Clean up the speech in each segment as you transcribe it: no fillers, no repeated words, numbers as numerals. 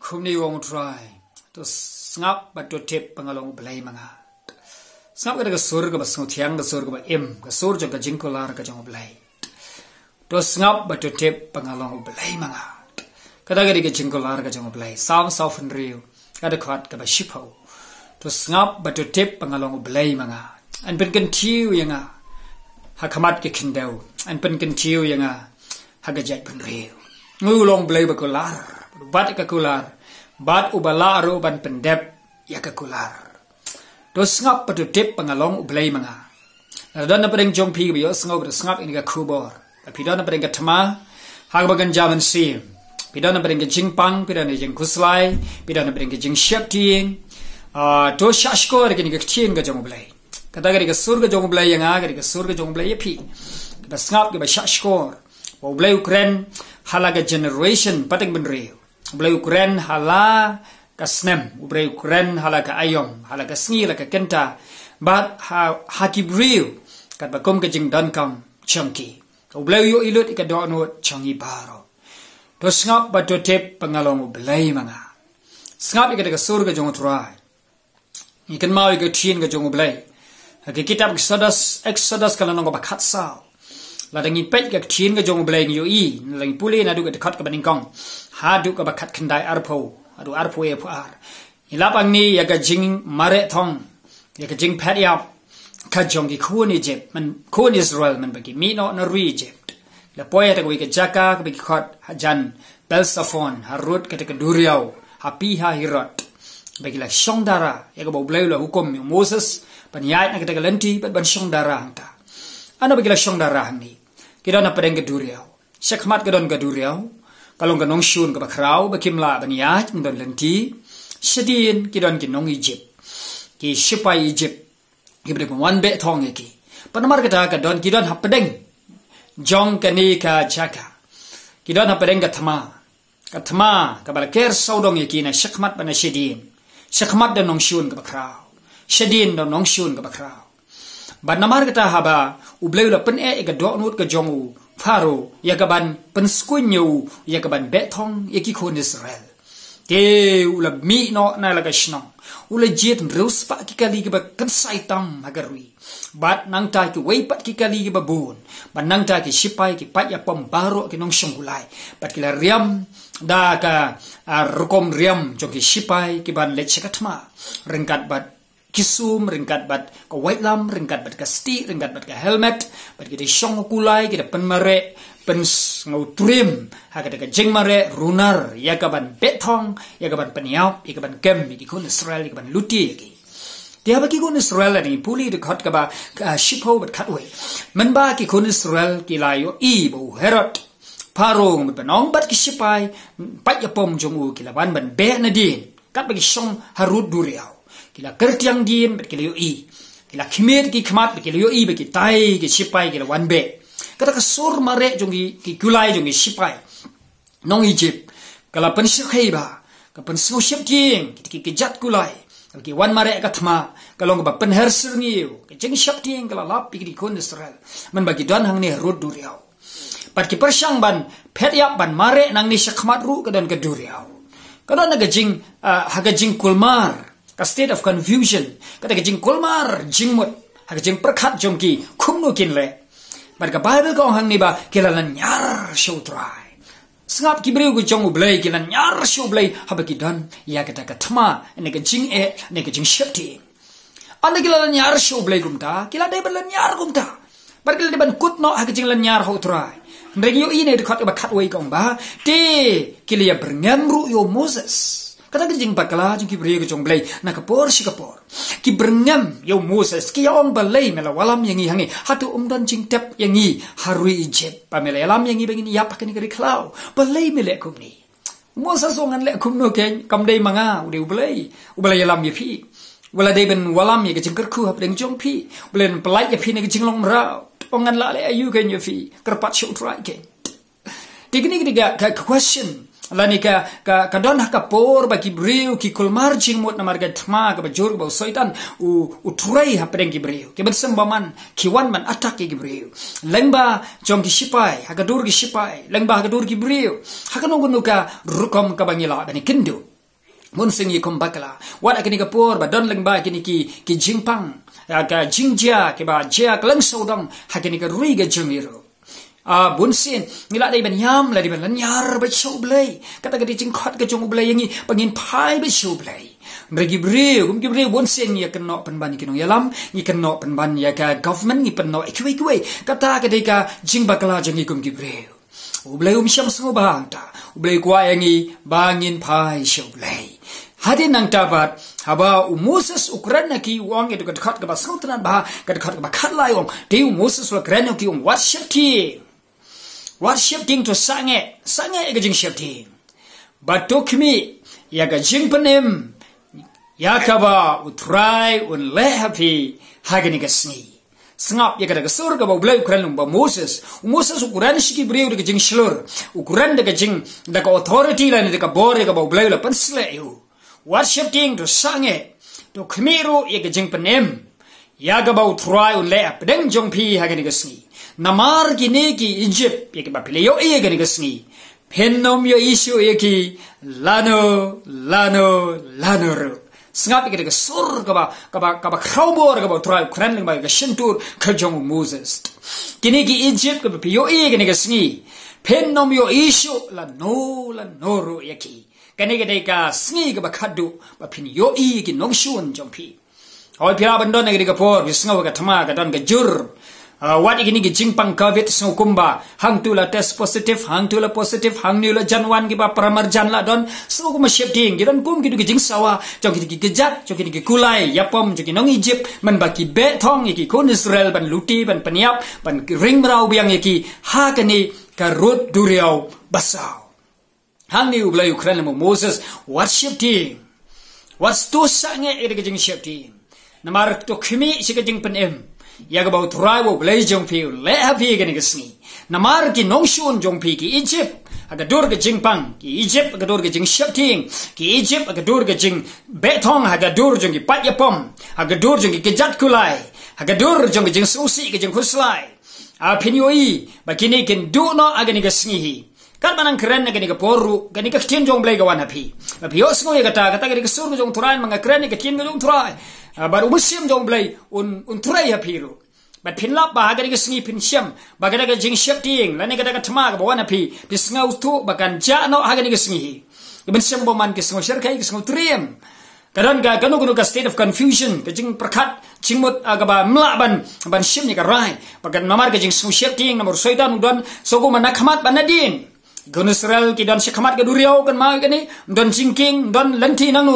kumni wong try to ngap ba to tip pangalong belai manga ngap ka ga sur ga basngo thiang ga sur ga em ga sur jo ga jingkolar ga jong belai to ngap ba to tip pangalong belai manga kada ga ga jingkolar ga jong belai sam south and real kada khat ga ba shipo to ngap ba to tip pangalong belai manga an pen kan tiu yanga hakamat ke kindau an pen kan tiu yanga haga jai pen real ngu long belai ba kolar bat ka kular bat ubala ro ban pendep ya ka kular to ngap pa to tip pangalong belai manga dan na pereng jong pi bio ngap ini ka kubor pidon na pereng ka thama hag bagan jaman sim pidon na pereng ka jingpang pidon na jing kuslai pidon na pereng ka jing shapting to shashko re ni ka thin ka jong belai kata ga sur ka jong belai yang ga ka sur ka jong belai pi ka ngap ka ba shashko bo belai ukren halaga generation pating ben real Ublay Ukren hala ka snem, ublay Ukren hala ka ayom, hala ka sngi la ka kenta, bat hakibriu kat bakom ka jing dankam changki. Ublay yo ilut ika doonot changi baro. To ngap ba to tip pangalong ublay mga. Ngap ika ka sur ka jong utray. Ikan mau ika tien ka jong ublay. Haki kitab Exodus kalanong ka bakat sao. Ladang ipet ka tien ka jong ublay nyo i, nalang puli na du ka dekat ka baningkong. Hadu ka bakat kendai arpo adu arpo e puar ilapang ni ya ka jing mare thong ya ka jing phat yap ka jong ki khun Egypt man khun Israel man bagi mi no na Egypt la poya ta ka jaka ka bagi khot hajan Belsafon harut ka ta duriau hapi ha hirot bagi la shongdara ya ka boblai la hukum Moses pan yai na ka ta lenti ban shongdara hangta ana bagi la shongdara ni kira na padeng ka duriau shakmat ka don ka duriau kalong kanong shun ka bakrau bakimla baniyat mdon lenti shadin kidon kinong Egypt ki shipai Egypt gibre wan be thong ki panamar ka ka don kidon hapadeng jong kani ka jaka kidon hapadeng ka thama ka balker saudong ki na shakmat bana shakmat don nong shun ka bakrau shadin don nong shun ka bakrau banamar ka haba ubleu la pen e ka do nut ka jongu Faro yakaban penskunyo yakaban betong yakikon Israel ke ula mi no na la gashnong ula jet rus pa kikali ke ba kansai tam hagarui bat nang ta ki wei pat kikali ke ba bun ban nang ta ki shipai ki pat ya pom baro ki nong shongulai pat ki la riam da ka rukom riam jong ki shipai ki ban le chekatma ringkat bat kisum ringkat bat ka white lam ringkat bat ka sti ringkat bat ka helmet bat kita shong kulai kita penmare pen ngau trim ha kita jeng mare runar ya ka ban betong ya ka ban peniap ya ka ban kem ki kun Israel ya ka ban luti ki dia bagi kun Israel ni puli de khat ka ba shipho bat khat we man ba ki kun Israel ki layo i bo herot parong bat nong bat ki shipai pat ya pom jong u ki la ban be na din kat bagi shong harut duriau kila kertiang din bet kila yoi kila khmer ki khmat bet kila yoi bet ki tai ki sipai kila wan be kata ka sur mare jong ki kulai jong ki sipai nong Egypt kala pen sikhai ba ka pen so ship ting ki jat kulai ki wan mare ka thma kalong ba pen her sir ngiu ki jeng ship ting kala lap ki kon Israel man bagi don hang ni rod duriau pat ki persang ban phet yap ban mare nang ni shakmat ru ka don ka duriau kadon na ga jing haga jing kulmar a state of confusion kata ke jing kolmar jingmut ha ke jing prakhat jomki khumnu kinle bar ka bible ko hang ni ba kilalan nyar show try sngap ki breu ko jong ublai kilan nyar show blai ha ba ki dan ya kata ka thma ne ke jing e ne ke jing shapti anda kilalan nyar show blai gumta kila dai ban nyar gumta bar kila ban kut no ha ke jing lan nyar ho try ndegi yo ine de khat ba khat wei kong ba te kilia berngam yo Moses kata jing bakala jing ki breu ko jong blai na ka por sikapor ki berngam yo Moses ki ong balai mela walam yangi hangi hatu dan jing tep yangi harui Egypt pa mela alam yangi bangin yap kan ngari klau balai mele kum ni Moses ongan le kum no ken kam dei manga ude ubalai alam ye pi wala dei ben walam ye ke jing kerku hap deng jong pi blen pelai ye pi ne ke jing long ra ongan la le ayu ken ye pi kerpat show try ken tikni ka question lani ka don ka por ba ki breu ki kulmar jing mot na marga thma ka ba jor ba soitan u thurai ha preng ki breu ke bersem baman ki wan man attack ki breu lengba jong ki sipai ha ka dur ki sipai lengba ha ka dur ki breu ha ka no ka rukom ka bangila bani kindu mun singi kumbakala wat akini kapur ba don lengba kini ki jingpang ka jingja ke ba jia kleng sodong hakini ka rui ga jengiro bunsin ngila dai ban yam la di ban lanyar ba show blai kata gadi jingkhot ga jong blai yangi pangin phai ba show blai bagi breu kum ki breu bunsin ya kenok penban ki nong yalam ni kenok penban ya ka government ni penok ikwe kata gadi ka jingbakala jengi kum ki breu ublai syam sengo bangta ublai kwa yangi bangin phai show blai hadin nang tabat haba Moses Ukraina ki wang itu dekat ke basautan bah dekat ke bakat lai wang dia Moses Ukraina ki wang worship ting to sange ke jing shifting batok mi ya ga jing penem ya ka ba utrai un lehapi hagani ga sni sngap ya ga surga ba ulai Ukraina ba Moses Ukraina shi ki breu de jing shlur Ukraina de jing da authority la de ka bore ga ba ulai la pansle eu worship ting to sange to khmiru ye ga jing penem ya ga ba utrai un le apdeng jong pi hagani ga sni namar gini ki Egypt ye ki ba pile yo ye ga ni ga sni pennom yo issue ye ki lano ro sngap ye ga sur ga ba khawbor ga ba utrai kran ling ba ga shintur ka jong Moses gini ki Egypt ga ba pile yo ye ga ni ga sni pennom yo issue lano ro ye ki kani ga dai ka sni ga ba khadu ba pin yo ye ki nong shun jong pi hoi pia ban don ga ga por bi sngaw ga thama ga don ga jur wat igini gi jingpang covid sno kumba hang tu la test positive hang ni la janwan gi ba pramar jan la don so kuma shifting gi don kum gi gi jing sawa jong gi gejat jong gi kulai yapom jong gi nong Egypt man ba ki be thong gi kon Israel ban luti ban paniap ban ring brau biang gi ha kani ka rot duriau basau hang ni ublai Ukraine mo Moses what shifting was to sange gi jing shifting namar to khimi shi gi jing panem ya ga ba utrai wo blai jong pi le ha pi ga ni ga sni namar ki nong shun jong pi ki Egypt aga dor ga jingpang ki Egypt aga dor ga jing shifting ki Egypt aga dor ga jing betong aga dor jong ki pat yapom aga dor jong ki jat kulai aga dor jong ki jing susi ga jing khuslai a pinoi ba kini ken do no aga ni ga sni hi kan manang keren ga ni ga poru ga ni ga tin jong blai ga wan pi ba pi osngo ya ga ta ga ni ga sur jong turai manga keren ga tin ga jong turai baru musim jong blai un turai ya piru bat pinlap ba ga ga sngi pin syam ba ga jing shifting la ne ga thma ga wan pi pisngau tu ba kan ja no ha ga ni ga sngi ben syam bo man ke sngo shar kai ke sngo triem kadon ga kanu ka state of confusion ke jing prakhat chingmut aga ba mla ban syam ni ga rai ba kan namar ga jing sngo shifting nomor soidan udon sogo man khmat banadin gun Israel ki don shikhamat ga duriau kan ma ga ni don jingking don lanti nang nu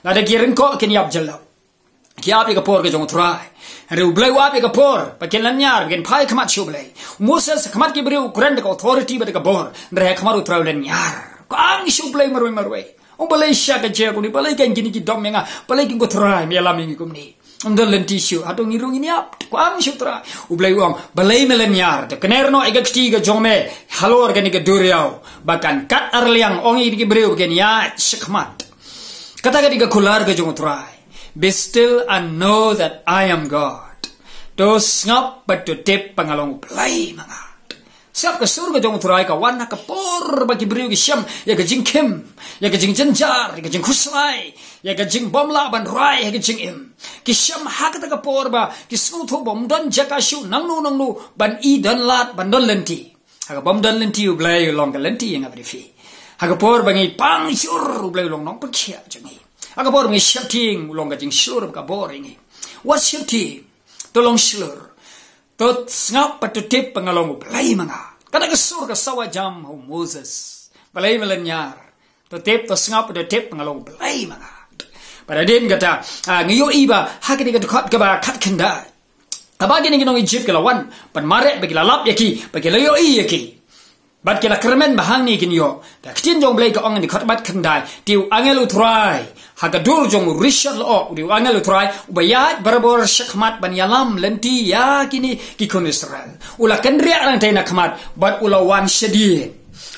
la da girin ko ken yap jallau kia api kapor ke jong trai re ublai wa api kapor pa ken lanyar gen phai khamat chublai Moses khamat ki breu Quran de authority ba de kapor re khamar utrai lanyar kang chublai marwai balai sha ka je ko ni balai kan gini ki dom menga balai kin ko trai me lam ni kumni ndol lenti shu atong irung ini ap kang chutra ublai wang balai melanyar de kenerno egakti ga jome halor gani ke duriau bahkan kat arliang ongi ki breu ken ya shikmat kata ga diga kular ga jong trai be still and know that I am God. To ngap but to tip pangalong play mga. Siap ke surga jong turai ka wana ka por bagi beriu ki syam ya ka jing kim ya ka jing jenjar ya ka jing khuslai ya ka jing bomla ban rai ya ka jing im ki syam hak ta ka por ba ki snu tho bom don jaka shu nang nu ban i don lat ban don lenti ha ka bom don lenti u blai long ka lenti yang abri fi ha ka por bangi pang sur u blai long nong pakhia jangi aga bor mi shifting long ga jing shlur ka boring what shifting to long shlur to ngap pa to tip pangalong play mga kada ka sur ka sawa jam ho Moses play melanyar to tip to ngap to tip pangalong play mga pada din kata ngayo iba hakini ka khat ka ba khat khanda abagi ni nong Egypt ka lawan pan mare bagi lalap yaki bagi layo yaki bat kila kermen bahang ni kinyo da kitin jong blai ka ong ni khatbat khandai tiu angelu try hagadur jong rishal o tiu angelu try ubayat barabor shakmat ban yalam lenti ya kini kikon Israel ula kendria lang tay na khamat bat ula wan shedin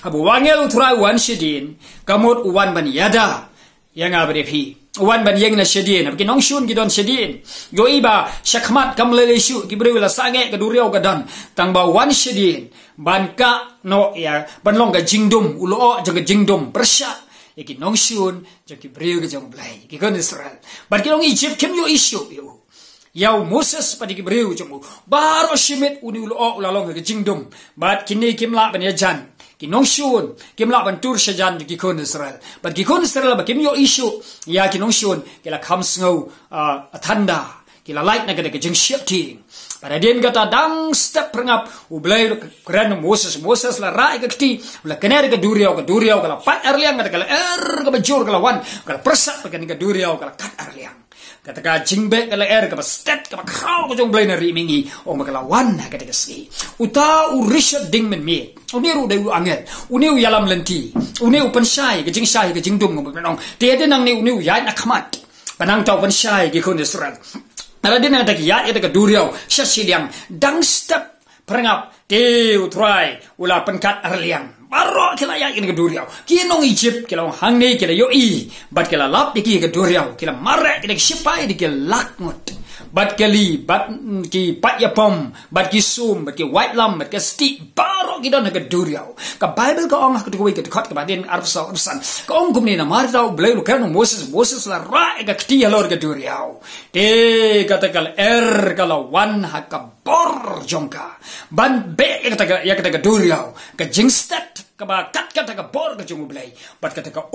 abu angelu try wan shedin kamut uwan ban yada yang abrepi uwan ban yang na shedin abki nong shun gidon shedin yo iba shakmat kamle shu gibrewila sange kaduriau gadan tangba wan shedin ban ka no ya ban long ga jingdum ulo o jaga jingdum persya ki nong shun jong ki breu ke jong blai ki kon Israel but ki nong Egypt kem yo issue yo yau Moses pada ki breu jong baro shimit uni ulo ulalong ke jingdom but kini kim la ban ya jan ki nong shun kim la ban tur shajan ki kon Israel but ki kon Israel ba kim yo issue ya ki nong shun ki la kham sngo athanda ki la light na ke jing ship ting pada dia kata dang step perangap ublai keren Moses la rai ke kti la kener ke duriau kala pat arliang kala ke bajur kala wan kala persat ke ni ke duriau kala kat arliang kata ka jingbe kala ke step ke kraw ke jong blai na ri mingi kala wan ke ke ski uta urisha ding men me uniru de angel uniu yalam lenti uniu penshai ke jing shai ke jingdum ngom dia de nang ni uniu ya na khamat panang tau penshai ke kon Israel nala din ada ya ke duriau syasiliang dang step perangap te utrai ula penkat arliang baro kila ya ke duriau kinong Egypt kila hang nei kila yo i bat kila lap diki ke duriau kila mare ke sipai diki lakngot bat kali bat ki pat ya pom bat ki sum bat ki white lam bat ki sti baro ki don ke duriau ka Bible ka ong ke kuwi ke khat ka badin arsa ursan ka ong kumni na mar tau blai lu kan Moses la ra ke kti halor ke duriau te kata kal kala wan hakabor jongka ban be kata ya kata ke duriau ke jingstat kaba kat kata ka bor ka jungu blai bat kata ka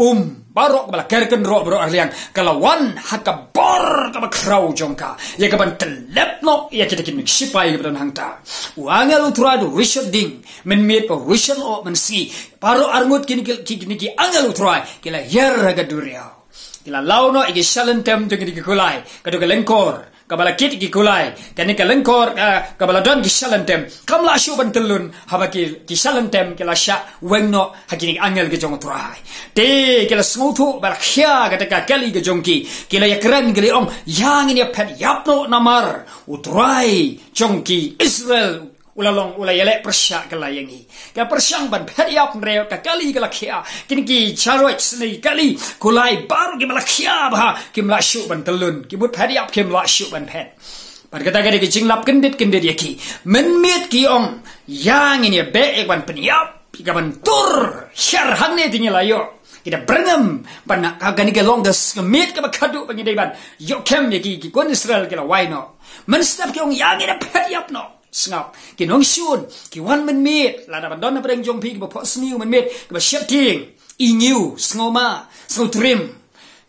baro ka kerken ro bro arliang kala wan hakabor ka kraw jongka ya ka ban telep no ya kita kin sipai ka ban hangta wangel utrado Richard Ding men met po Richard o men si paro arngut kini ki angel utrai kila yer ga duriau kila launo ige shalentem to ki kulai ka do lengkor kabala kit ki kulai kani ka lengkor kabala don ki shalentem kamla shu ban telun habaki ki shalentem kila sha wengno hakini angel ke jong utrai te kila smutu bal khia ka ka kali ke jongki kila yakran geli ong yang ini pet yapno namar utrai jongki Israel ulalong ulayele persya kala yangi ka persyang ban pheriap reo ka kali kala khia kini ki charoi sni kali kulai baru ki malakhia ba ki mlashu ban telun ki but pheriap ki mlashu ban phet par kata ke jinglap kendit yaki menmet ki ong yang ini be ek ban peniap ka ban tur syar hangne tingi layo kita berengam ban agani ke longgas kemet ka bakadu bangidai ban yo kem yaki ki kon Israel kala waino men step ki ong yang ini pheriap no snap ki nong shun ki wan men met la da bandon na preng jong pi ki po sniu men met ki ba shifting I new snoma snotrim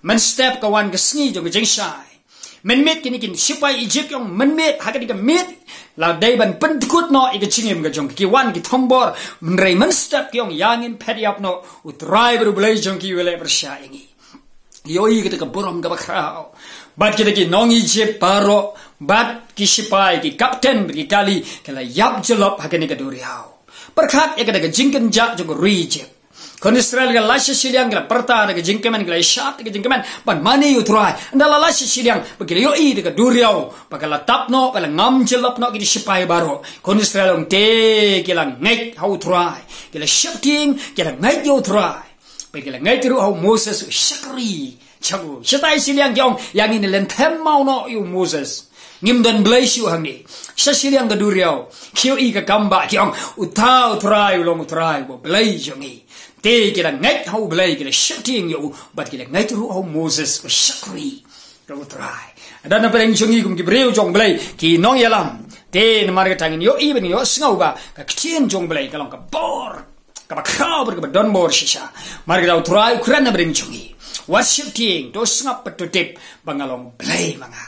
men step ka wan ka sni jong jeng shai men met ki ni kin sipai Egypt yong men met ha ka di ka met la dai ban pen kut no I ka chingem ka jong ki wan ki thombor men rei men step ki yong yangin phediap no utrai bru blai jong ki wele persha ingi yoi kita ka borom ka bakrao bat kita ki nong Egypt paro bat ki sipai ki kapten ki kali kala yap jelop hakani ka duriau perkhat ya ka jingken ja jong Egypt kon Israel ka lasha siliang ka perta ka jingkeman ka shat ka jingkeman ban mani utrai ndala lasha siliang bakila yoi ka duriau bakala tapno kala ngam jelop no ki sipai baro kon Israel ong te kila ngai how try kila shifting kila ngai yo try bakila ngai tru how Moses shakri chagu shatai siliang kyong yang ini lentem mau no you Moses ngim dan bless you hangi sasiliang ka duriau kyo I ka kamba kyong utau try ulong try bo bless yongi te kila ngai how bless kila shifting yo but kila ngai tru how Moses ko shakri ka try ada na pereng jongi kum ki breu jong bless ki nong yalam te na marga tangin yo even yo snau ba ka ktien jong bless kalong ka bor ka ba kraw ka ba don bor shisha marga try kuran na pereng jongi worshiping dos ngap petutip bangalong play mga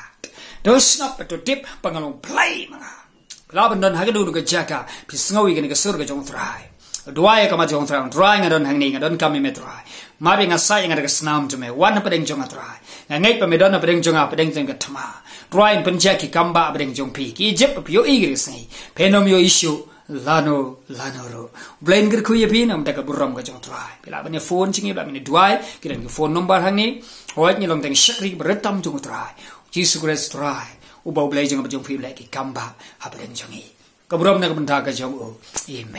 dos ngap petutip bangalong play mga laban don hagadu ga jaka pisngawi ga ga surga jong try duai ka ma jong try ngadon hangni ngadon kami metrai mabi nga sai nga ga snam tume wan padeng jong try ngai pa medon padeng jong padeng jong ga thama try penjaki kamba padeng jong pi ki jep pyo igri sai penom yo issue lano ro blain gir kuya pi nam taka buram ga jong try pila bane phone chingi ba mini duai kiran ki phone number hangni hoit ni long teng shakri beretam jong try Jesus Christ try ubau blai jong jong pi blai ki kamba ha padeng jongi ka buram na ka benda ka jong amen